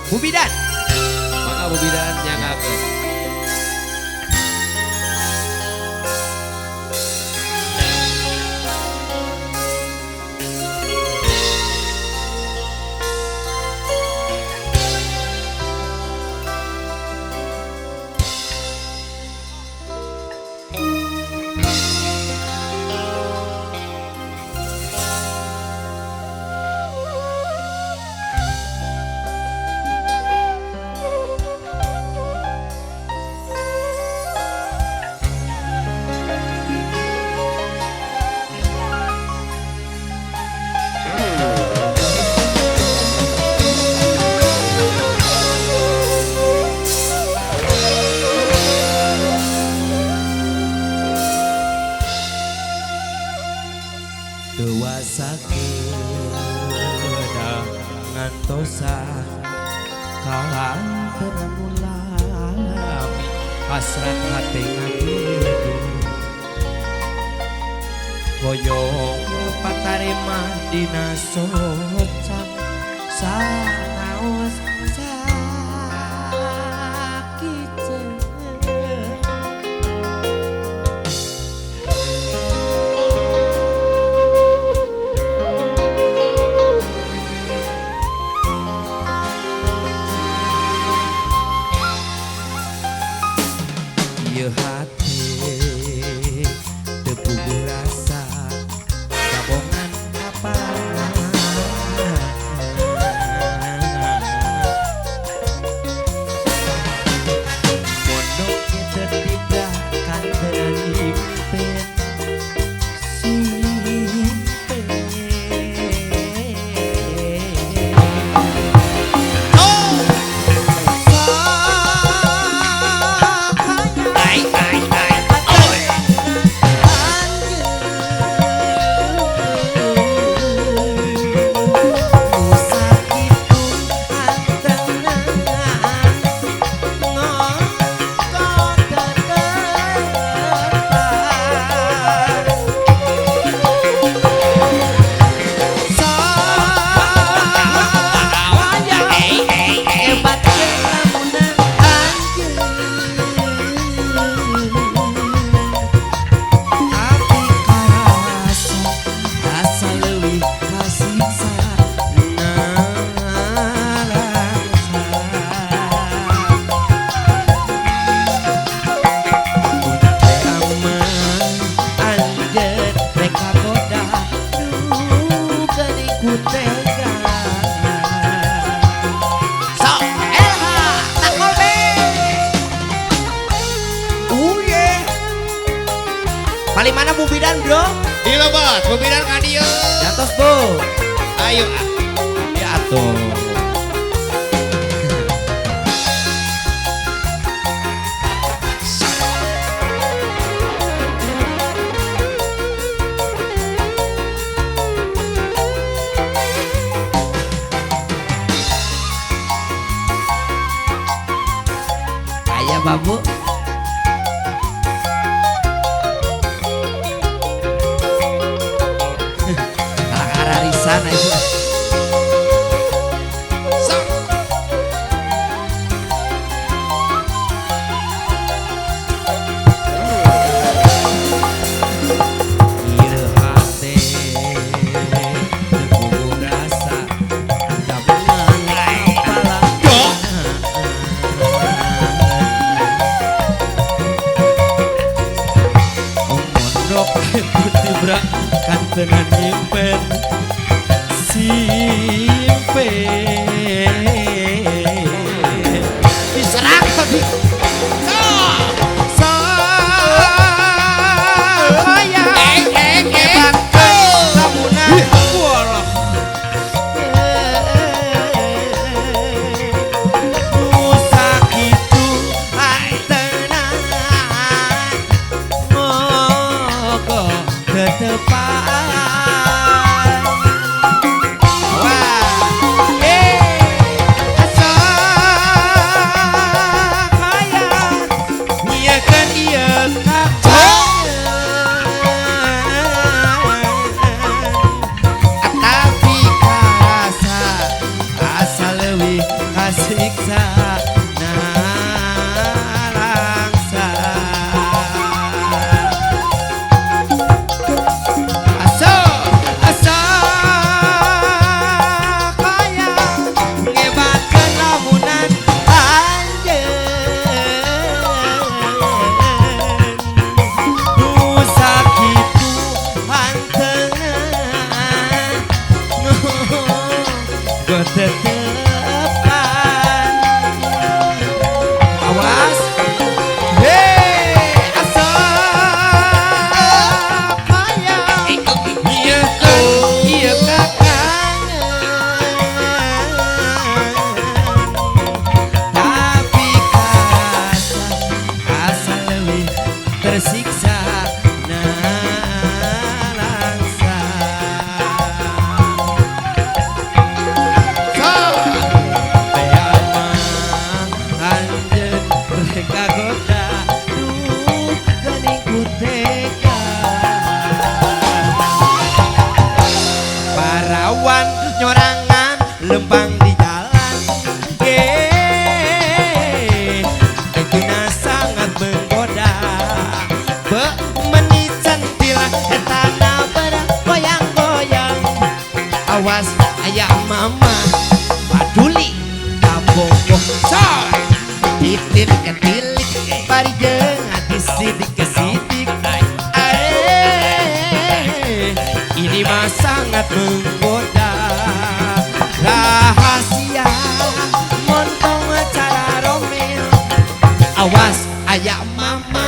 Bu Bidan. Maka Bu Bidan nyangakeun. Dewasa kedah ngantosan kalan termulam hasrat hati ngagidu boyong patarimah dina socan sanaos sakit hati tepuguh rasa kabongan apa mondok kita tidak kan terimpen paling mana Bu Bidan bro? Di Lebet, Bu Bidan ka dieu. Jantos Bu. Ayo. Ya atuh. Aya babu. Arisan aja. Ieu hate tepuguh rasa kabongan apalah mondok tibra kan tenan nyimpen simpe diserang tadi saya lamunan bola sakitu tenang moga kedepan. Tapi karasa asa leuwih kasih tetepan. Awas, hei asap ayam. Iya kakak, tapi asa lebih tersiksa nalangsa. Anjen mereka goda, duh gening kuteka. Parawan nyorangan lempang di jalan, tentunya sangat menggoda. Menit sentilan tanah bergoyang-goyang. Awas ayah mama paduli kabogoh soy. Titik ketilik pari jengat disidik kesidik. Ini mah sangat menggoda. Rahasia montong cara Romeo. Awas ayah mama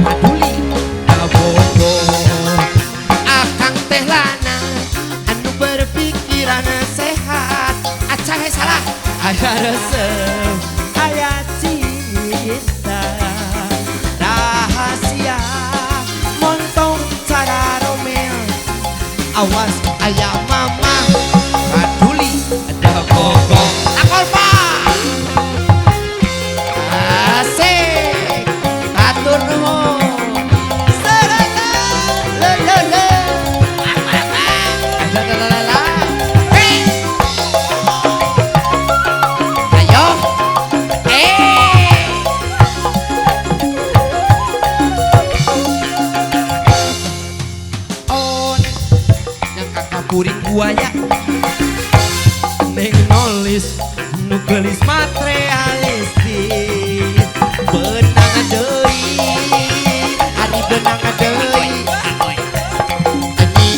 paduli kabogoh. Akang teh lana anu berpikiran sehat. Acah salah aya resep aya cinta. Rahasia montong cara Romeo. Awas ayah mama paduli ada bogo. Akor pak asik atur nuhun. Serata lelele lalalala. Hey ayo on yang kakak puring buaya neng nolis nugelis materialistik. Benang deui hari benang deui ani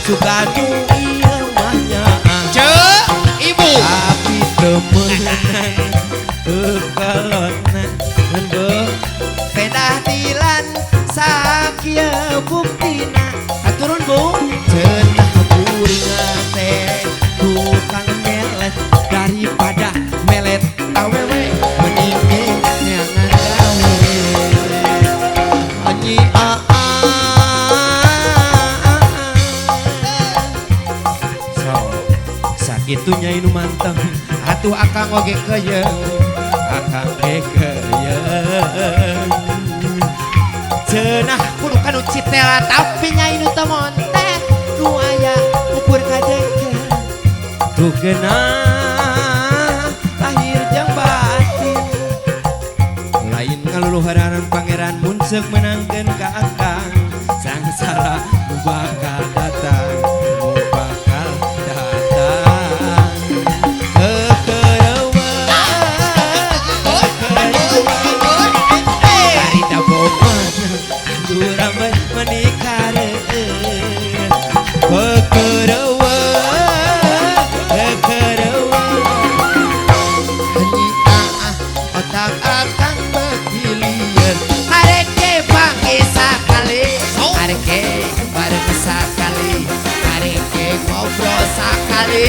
suka nu ieu mahnya Cek, ibu. tapi temenan kekalona beuh pedah dilan sakieu buktina. Aturun bu cenah puring teh tukang melet daripada melet awewe mending nyangan gawe anyi so sakitunya inu manteng atuh akang oge keyeung akang ge keyeung cenah kudu kanu citela tapi nyai nu teu monteh nu aya ukur kadeke tuh geunah lahir jeung batin lain ngaluluharan pangeran muncek menangkeun ka akang sangsara nu bakal datang nu bakal datang harita boman durang menikah otak akan bergiliran hareke panggil sakali hareke bareng sakali hareke ngobrol sakali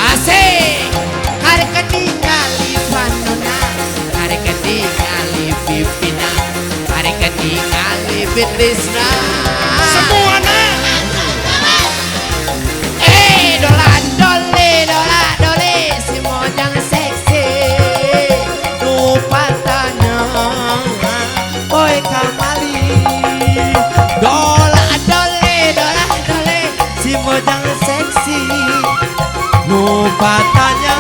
asik hareke tinggali panona hareke tinggali pipina hareke tinggali bitisna semuanya dola dole si mojang seksi nu patanya boy kamali dola dole si mojang seksi nu patanya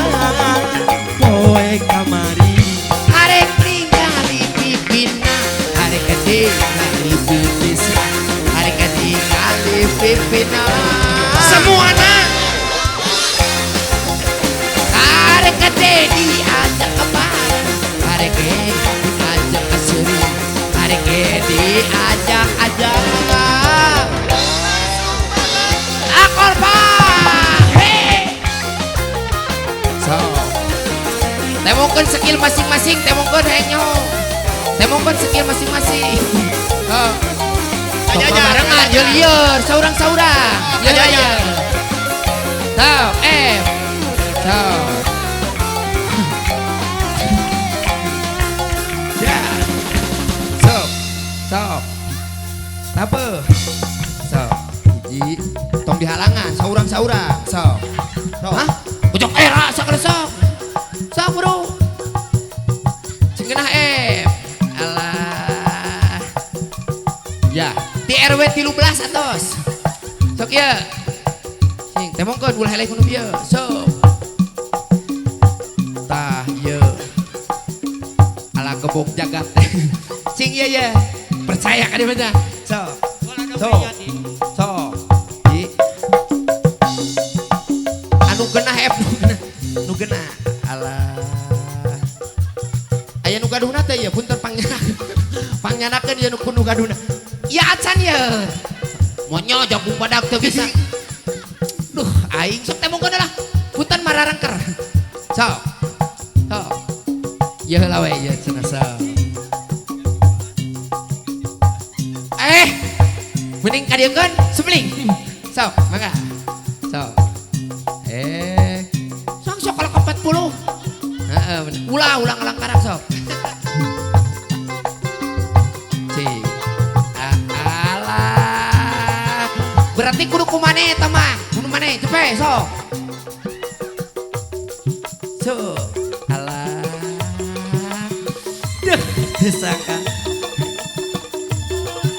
boy kamari arek tinggali pipina arek tinggali pipisna arek tinggali pipina semuanya diajak ke bareng hareke diajak ke seri hareke diajak-ajak akor temongkeun skill masing-masing, temongkeun henyo. Temongkeun skill masing-masing. Oh. Aja, aja, Barengan aja. jeung lieur, saurang-saurang. Aja, Lieur aja. aja. Tau, Tau. Ya. Sok. Sok. Apa? Sok. Hiji. Tong dihalangan, saurang-saurang. Sok. Sok. Hah? Ujok era sok sok. Sok, Bro. Cengenah Alah. Ya, di RW 13 atos. Sok ya. Sing temongkeun ulah heleh kudu bieu. Sok. Tah ieu. Ala gebok jagat. Sing ieu ya. Percaya ka dieu mah. Sok. Sok. Sok. Di. Anu genah nu genah. Alah. Aya nu gaduhna teh ya punten pangnyanakakeun ieu nu gaduhna. Ya acan ya. Monyo jagung badak teu bisa. Duh, aing sok temongkeun lah. Punten mararengker. Sok. Sok. Ye heula we ye cenah sok. Mending kadieunkeun sebeling. Sok, mangga. Sok. Sok kalau ke 40. Heeh, ulah ngalangkarak sok. Cing. Alah. Berarti kudu kumane eta mah. Kudu mane cepet sok. Sok. Alah. Duh, disangka.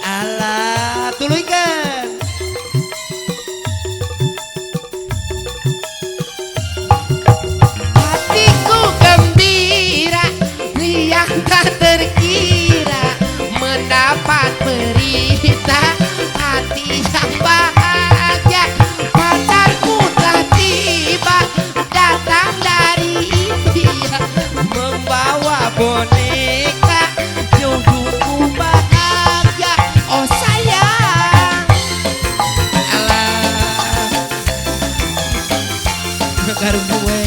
Alah, tuluykeun. Hatiku gembira, riang tak terkira mendapat berita hati yang bahagia. Pacarku telah tiba, datang dari India membawa boneka jodohku bahagia. Oh sayang, alah, garung gue.